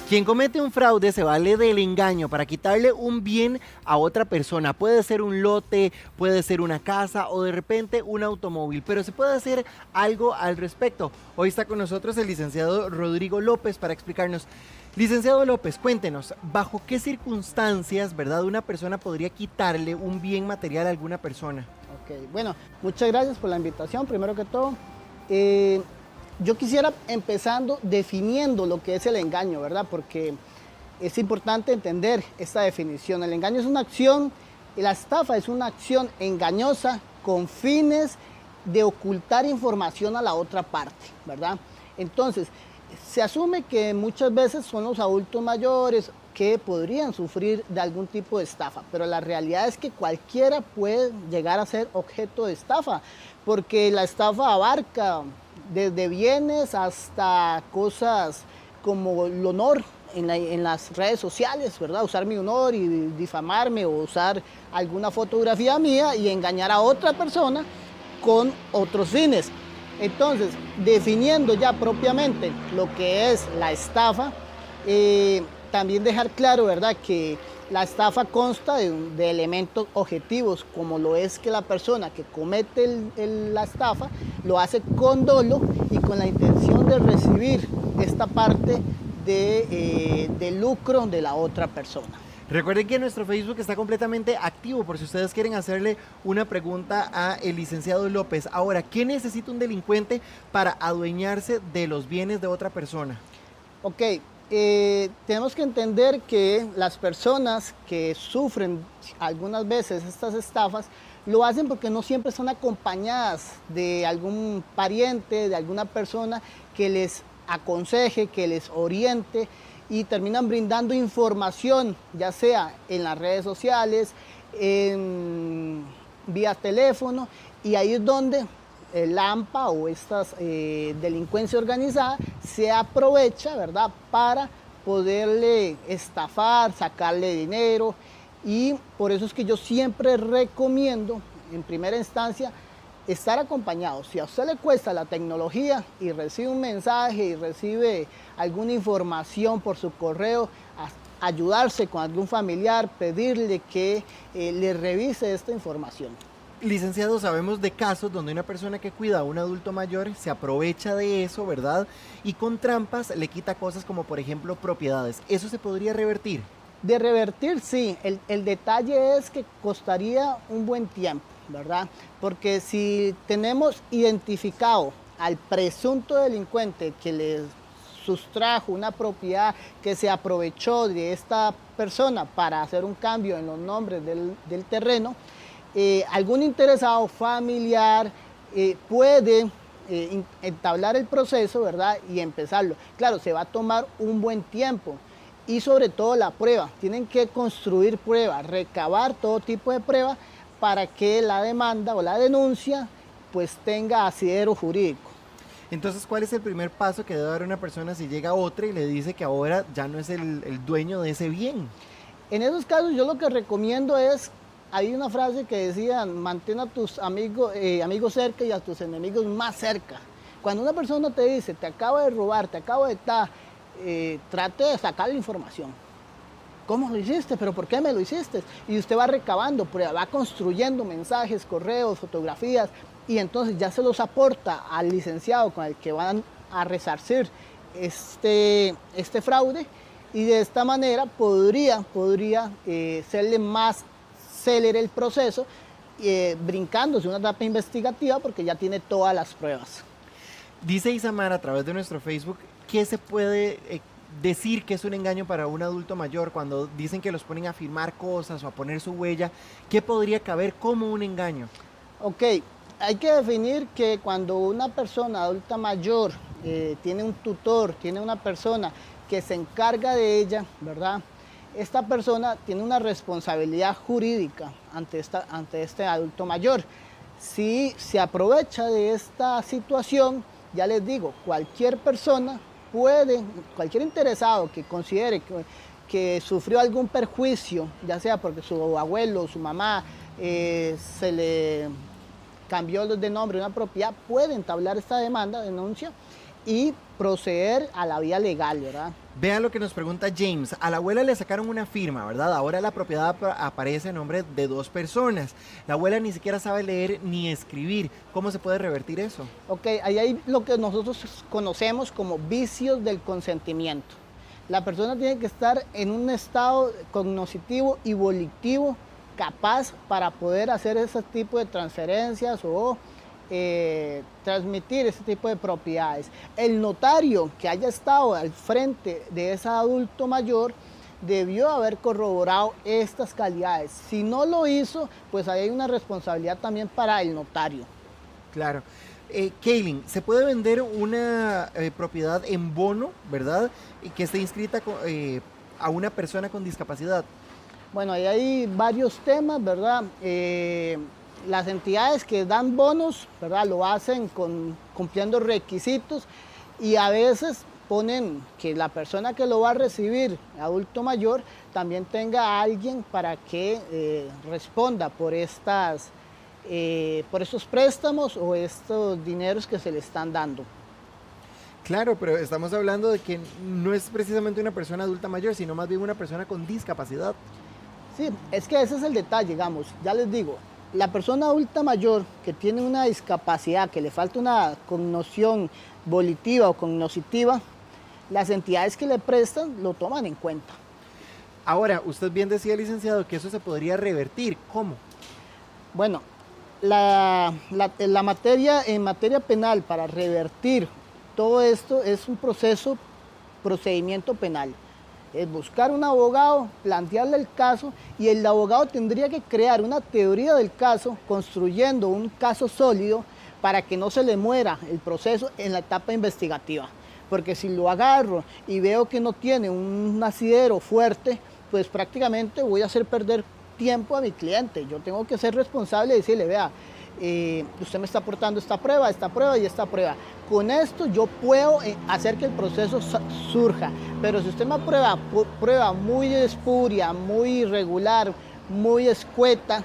Quien comete un fraude se vale del engaño para quitarle un bien a otra persona. Puede ser un lote, puede ser una casa o de repente un automóvil, pero se puede hacer algo al respecto. Hoy está con nosotros el licenciado Rodrigo López para explicarnos. Licenciado López, cuéntenos, ¿bajo qué circunstancias, verdad, una persona podría quitarle un bien material a alguna persona? Ok, bueno, muchas gracias por la invitación, primero que todo. Yo quisiera empezando definiendo lo que es el engaño, ¿verdad? Porque es importante entender esta definición. El engaño es una acción y la estafa es una acción engañosa con fines de ocultar información a la otra parte, ¿verdad? Entonces, se asume que muchas veces son los adultos mayores que podrían sufrir de algún tipo de estafa, pero la realidad es que cualquiera puede llegar a ser objeto de estafa, porque la estafa abarca desde bienes hasta cosas como el honor en las redes sociales, ¿verdad? Usar mi honor y difamarme o usar alguna fotografía mía y engañar a otra persona con otros fines. Entonces, definiendo ya propiamente lo que es la estafa, también dejar claro, ¿verdad?, que la estafa consta de elementos objetivos, como lo es que la persona que comete la estafa lo hace con dolo y con la intención de recibir esta parte de lucro de la otra persona. Recuerden que nuestro Facebook está completamente activo por si ustedes quieren hacerle una pregunta a el licenciado López. Ahora, ¿qué necesita un delincuente para adueñarse de los bienes de otra persona? Ok, tenemos que entender que las personas que sufren algunas veces estas estafas lo hacen porque no siempre son acompañadas de algún pariente, de alguna persona que les aconseje, que les oriente, y terminan brindando información, ya sea en las redes sociales, vía teléfono, y ahí es donde el AMPA o esta delincuencia organizada se aprovecha, ¿verdad?, para poderle estafar, sacarle dinero, y por eso es que yo siempre recomiendo, en primera instancia, estar acompañado. Si a usted le cuesta la tecnología y recibe un mensaje y recibe alguna información por su correo, ayudarse con algún familiar, pedirle que le revise esta información. Licenciado, sabemos de casos donde una persona que cuida a un adulto mayor se aprovecha de eso, ¿verdad? Y con trampas le quita cosas como, por ejemplo, propiedades. ¿Eso se podría revertir? De revertir, sí. El detalle es que costaría un buen tiempo, ¿verdad? Porque si tenemos identificado al presunto delincuente que le sustrajo una propiedad, que se aprovechó de esta persona para hacer un cambio en los nombres del terreno, algún interesado familiar puede entablar el proceso, ¿verdad?, y empezarlo. Claro, se va a tomar un buen tiempo. Y sobre todo la prueba, tienen que construir pruebas, recabar todo tipo de pruebas para que la demanda o la denuncia pues tenga asidero jurídico. Entonces, ¿cuál es el primer paso que debe dar una persona si llega otra y le dice que ahora ya no es el dueño de ese bien? En esos casos yo lo que recomiendo es, hay una frase que decía, mantén a tus amigos cerca y a tus enemigos más cerca. Cuando una persona te dice, te acabo de robar, te acabo de trate de sacar la información. ¿Cómo lo hiciste? ¿Pero por qué me lo hiciste? Y usted va recabando pruebas, va construyendo mensajes, correos, fotografías, y entonces ya se los aporta al licenciado con el que van a resarcir este fraude, y de esta manera podría serle más célere el proceso, brincándose una etapa investigativa porque ya tiene todas las pruebas. Dice Isamar a través de nuestro Facebook, ¿qué se puede decir que es un engaño para un adulto mayor cuando dicen que los ponen a firmar cosas o a poner su huella? ¿Qué podría caber como un engaño? Ok, hay que definir que cuando una persona adulta mayor tiene un tutor, tiene una persona que se encarga de ella, ¿verdad?, esta persona tiene una responsabilidad jurídica ante este adulto mayor. Si se aprovecha de esta situación, ya les digo, cualquier persona cualquier interesado que considere que sufrió algún perjuicio, ya sea porque su abuelo, su mamá, se le cambió de nombre una propiedad, puede entablar esta demanda, denuncia, y proceder a la vía legal, ¿verdad? Vean lo que nos pregunta James. A la abuela le sacaron una firma, ¿verdad? Ahora la propiedad aparece a nombre de dos personas. La abuela ni siquiera sabe leer ni escribir. ¿Cómo se puede revertir eso? Ok, ahí hay lo que nosotros conocemos como vicios del consentimiento. La persona tiene que estar en un estado cognitivo y volitivo capaz para poder hacer ese tipo de transferencias o transmitir ese tipo de propiedades. El notario que haya estado al frente de ese adulto mayor debió haber corroborado estas calidades. Si no lo hizo, pues ahí hay una responsabilidad también para el notario. Claro. Kaylin, ¿se puede vender una propiedad en bono, verdad? Y que esté inscrita a una persona con discapacidad. Bueno, ahí hay varios temas, ¿verdad? Las entidades que dan bonos, ¿verdad? Lo hacen cumpliendo requisitos y a veces ponen que la persona que lo va a recibir, adulto mayor, también tenga a alguien para que responda por estos préstamos o estos dineros que se le están dando. Claro, pero estamos hablando de que no es precisamente una persona adulta mayor, sino más bien una persona con discapacidad. Sí, es que ese es el detalle, digamos, ya les digo, la persona adulta mayor que tiene una discapacidad, que le falta una cognición volitiva o cognitiva, las entidades que le prestan lo toman en cuenta. Ahora, usted bien decía, licenciado, que eso se podría revertir. ¿Cómo? Bueno, en materia penal, para revertir todo esto es un procedimiento penal. Es buscar un abogado, plantearle el caso y el abogado tendría que crear una teoría del caso, construyendo un caso sólido para que no se le muera el proceso en la etapa investigativa. Porque si lo agarro y veo que no tiene un asidero fuerte, pues prácticamente voy a hacer perder tiempo a mi cliente. Yo tengo que ser responsable y decirle, vea, usted me está aportando esta prueba y esta prueba. Con esto yo puedo hacer que el proceso surja, pero si usted me aprueba prueba muy espuria, muy irregular, muy escueta,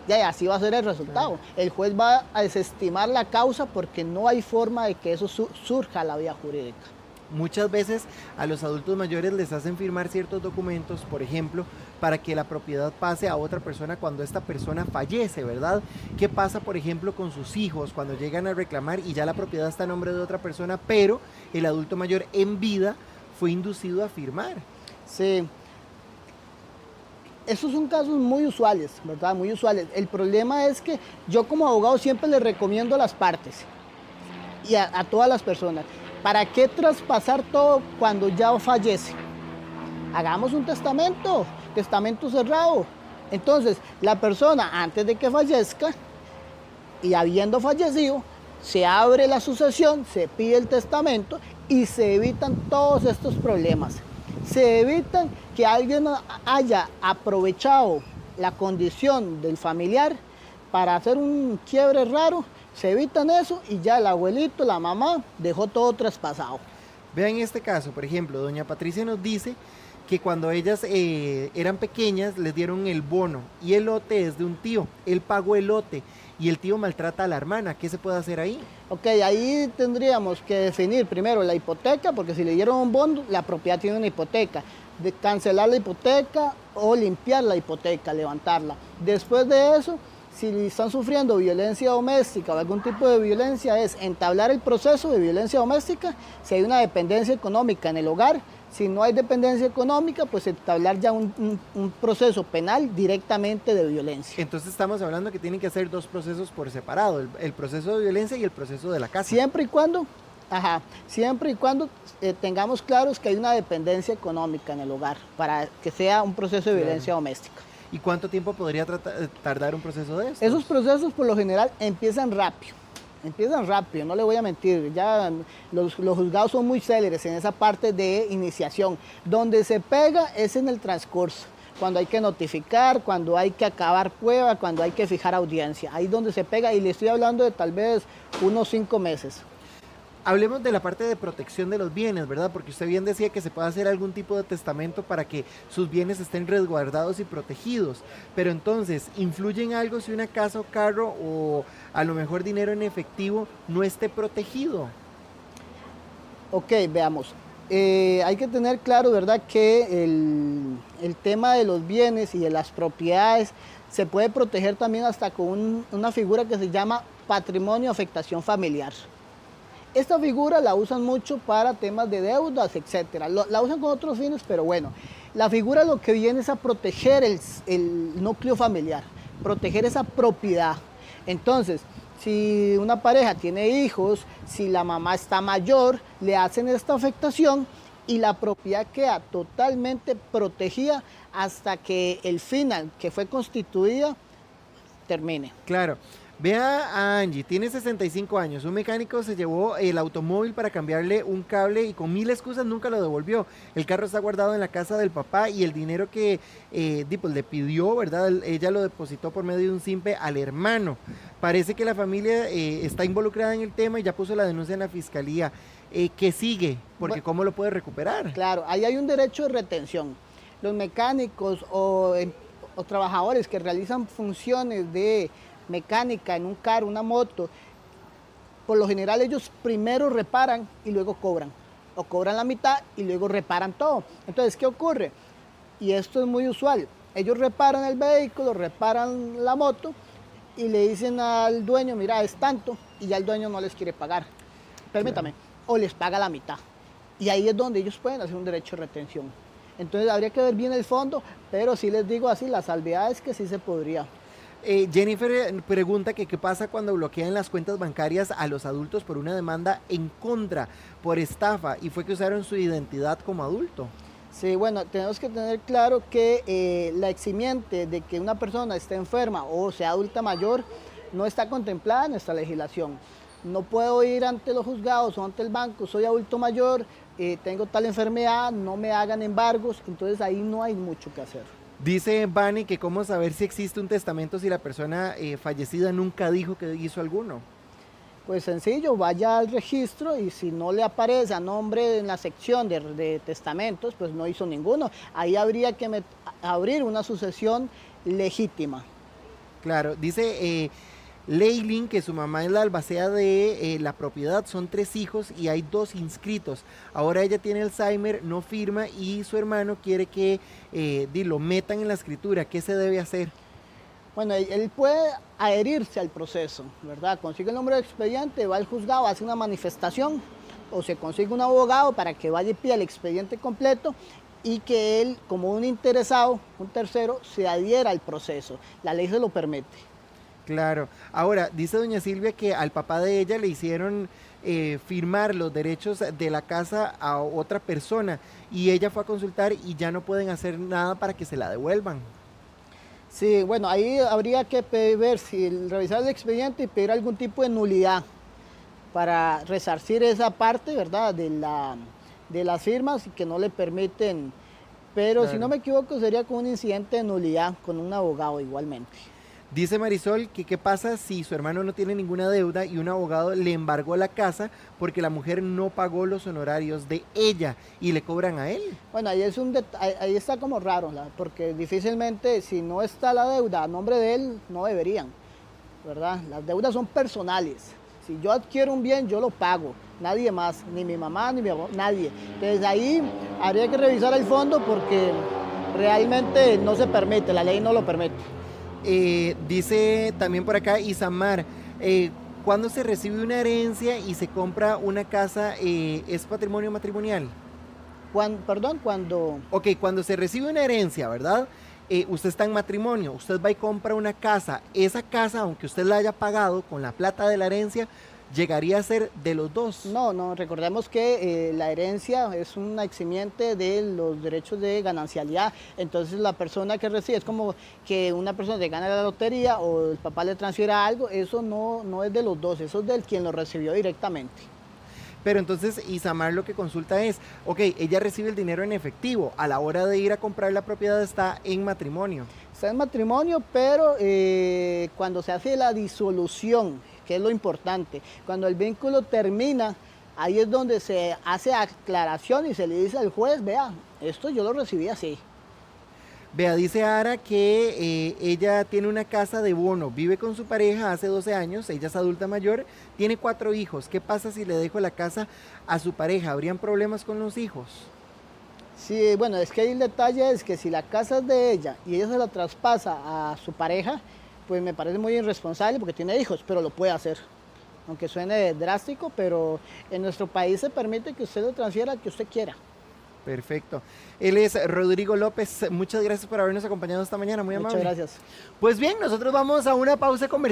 ya así va a ser el resultado. El juez va a desestimar la causa porque no hay forma de que eso surja a la vía jurídica. Muchas veces a los adultos mayores les hacen firmar ciertos documentos, por ejemplo, para que la propiedad pase a otra persona cuando esta persona fallece, ¿verdad? ¿Qué pasa, por ejemplo, con sus hijos cuando llegan a reclamar y ya la propiedad está a nombre de otra persona, pero el adulto mayor en vida fue inducido a firmar? Sí. Esos son casos muy usuales, ¿verdad? Muy usuales. El problema es que yo como abogado siempre le recomiendo a las partes y a todas las personas. ¿Para qué traspasar todo cuando ya fallece? Hagamos un testamento cerrado. Entonces, la persona antes de que fallezca y habiendo fallecido, se abre la sucesión, se pide el testamento y se evitan todos estos problemas. Se evitan que alguien haya aprovechado la condición del familiar para hacer un quiebre raro. Se evitan eso y ya el abuelito, la mamá, dejó todo traspasado. Vean este caso, por ejemplo, doña Patricia nos dice que cuando ellas eran pequeñas les dieron el bono y el lote es de un tío, él pagó el lote y el tío maltrata a la hermana. ¿Qué se puede hacer ahí? Ok, ahí tendríamos que definir primero la hipoteca, porque si le dieron un bono, la propiedad tiene una hipoteca. De cancelar la hipoteca o limpiar la hipoteca, levantarla. Después de eso, si están sufriendo violencia doméstica o algún tipo de violencia, es entablar el proceso de violencia doméstica. Si hay una dependencia económica en el hogar, si no hay dependencia económica, pues entablar ya un proceso penal directamente de violencia. Entonces estamos hablando que tienen que hacer dos procesos por separado, el proceso de violencia y el proceso de la casa. Siempre y cuando tengamos claros que hay una dependencia económica en el hogar para que sea un proceso de violencia doméstica. ¿Y cuánto tiempo podría tardar un proceso de estos? Esos procesos por lo general empiezan rápido, no le voy a mentir, ya los juzgados son muy céleres en esa parte de iniciación. Donde se pega es en el transcurso, cuando hay que notificar, cuando hay que acabar prueba, cuando hay que fijar audiencia, ahí donde se pega y le estoy hablando de tal vez unos 5 meses. Hablemos de la parte de protección de los bienes, ¿verdad? Porque usted bien decía que se puede hacer algún tipo de testamento para que sus bienes estén resguardados y protegidos. Pero entonces, ¿influye en algo si una casa o carro o a lo mejor dinero en efectivo no esté protegido? Ok, veamos. hay que tener claro, ¿verdad?, que el tema de los bienes y de las propiedades se puede proteger también hasta con una figura que se llama patrimonio afectación familiar. Esta figura la usan mucho para temas de deudas, etcétera. La usan con otros fines, pero bueno, la figura lo que viene es a proteger el núcleo familiar, proteger esa propiedad. Entonces, si una pareja tiene hijos, si la mamá está mayor, le hacen esta afectación y la propiedad queda totalmente protegida hasta que el final que fue constituida termine. Claro. Vea a Angie, tiene 65 años, un mecánico se llevó el automóvil para cambiarle un cable y con mil excusas nunca lo devolvió. El carro está guardado en la casa del papá y el dinero que pues, le pidió, ¿verdad? Ella lo depositó por medio de un simpe al hermano. Parece que la familia está involucrada en el tema y ya puso la denuncia en la fiscalía. ¿Qué sigue? Porque bueno, ¿cómo lo puede recuperar? Claro, ahí hay un derecho de retención. Los mecánicos o trabajadores que realizan funciones de mecánica en un carro, una moto, por lo general ellos primero reparan y luego cobran, o cobran la mitad y luego reparan todo. Entonces, ¿qué ocurre? Y esto es muy usual, ellos reparan el vehículo, reparan la moto y le dicen al dueño, mira, es tanto, y ya el dueño no les quiere pagar, permítame, claro, o les paga la mitad. Y ahí es donde ellos pueden hacer un derecho de retención. Entonces habría que ver bien el fondo, pero sí les digo así, la salvedad es que sí se podría. Jennifer pregunta que qué pasa cuando bloquean las cuentas bancarias a los adultos por una demanda en contra por estafa y fue que usaron su identidad como adulto. Sí, bueno, tenemos que tener claro que la eximiente de que una persona esté enferma o sea adulta mayor no está contemplada en nuestra legislación. No puedo ir ante los juzgados o ante el banco, soy adulto mayor, tengo tal enfermedad, no me hagan embargos, entonces ahí no hay mucho que hacer. Dice Vani que cómo saber si existe un testamento si la persona fallecida nunca dijo que hizo alguno. Pues sencillo, vaya al registro y si no le aparece a nombre en la sección de testamentos, pues no hizo ninguno. Ahí habría que abrir una sucesión legítima. Claro, dice Leilin que su mamá es la albacea de la propiedad, son 3 hijos y hay 2 inscritos. Ahora ella tiene Alzheimer, no firma y su hermano quiere que lo metan en la escritura. ¿Qué se debe hacer? Bueno, él puede adherirse al proceso, ¿verdad? Consigue el número de expediente, va al juzgado, hace una manifestación o se consigue un abogado para que vaya y pida el expediente completo y que él, como un interesado, un tercero, se adhiera al proceso. La ley se lo permite. Claro. Ahora, dice doña Silvia que al papá de ella le hicieron firmar los derechos de la casa a otra persona y ella fue a consultar y ya no pueden hacer nada para que se la devuelvan. Sí, bueno, ahí habría que ver si revisar el expediente y pedir algún tipo de nulidad para resarcir esa parte, ¿verdad?, de las firmas y que no le permiten, pero claro, si no me equivoco sería con un incidente de nulidad con un abogado igualmente. Dice Marisol que qué pasa si su hermano no tiene ninguna deuda y un abogado le embargó la casa porque la mujer no pagó los honorarios de ella y le cobran a él. Bueno, ahí está como raro, porque difícilmente si no está la deuda a nombre de él, no deberían, ¿verdad? Las deudas son personales. Si yo adquiero un bien, yo lo pago, nadie más, ni mi mamá, ni mi abuelo, nadie. Entonces ahí habría que revisar el fondo porque realmente no se permite, la ley no lo permite. Dice también por acá Isamar, cuando se recibe una herencia y se compra una casa, ¿es patrimonio matrimonial? Cuando... Ok, cuando se recibe una herencia, ¿verdad? Usted está en matrimonio, usted va y compra una casa, esa casa, aunque usted la haya pagado con la plata de la herencia, llegaría a ser de los dos. No, recordemos que la herencia es una eximiente de los derechos de ganancialidad, entonces la persona que recibe es como que una persona le gana la lotería o el papá le transfiera algo, eso no es de los dos, eso es del quien lo recibió directamente. Pero entonces Isamar lo que consulta es, ok, ella recibe el dinero en efectivo, a la hora de ir a comprar la propiedad está en matrimonio. Está en matrimonio, pero cuando se hace la disolución, que es lo importante, cuando el vínculo termina, ahí es donde se hace aclaración y se le dice al juez, vea, esto yo lo recibí así. Vea, dice Ara que ella tiene una casa de bono, vive con su pareja hace 12 años, ella es adulta mayor, tiene 4 hijos. ¿Qué pasa si le dejo la casa a su pareja? ¿Habrían problemas con los hijos? Sí, bueno, es que ahí el detalle es que si la casa es de ella y ella se la traspasa a su pareja, pues me parece muy irresponsable porque tiene hijos, pero lo puede hacer. Aunque suene drástico, pero en nuestro país se permite que usted lo transfiera al que usted quiera. Perfecto. Él es Rodrigo López. Muchas gracias por habernos acompañado esta mañana, muy amable. Muchas gracias. Pues bien, nosotros vamos a una pausa comercial.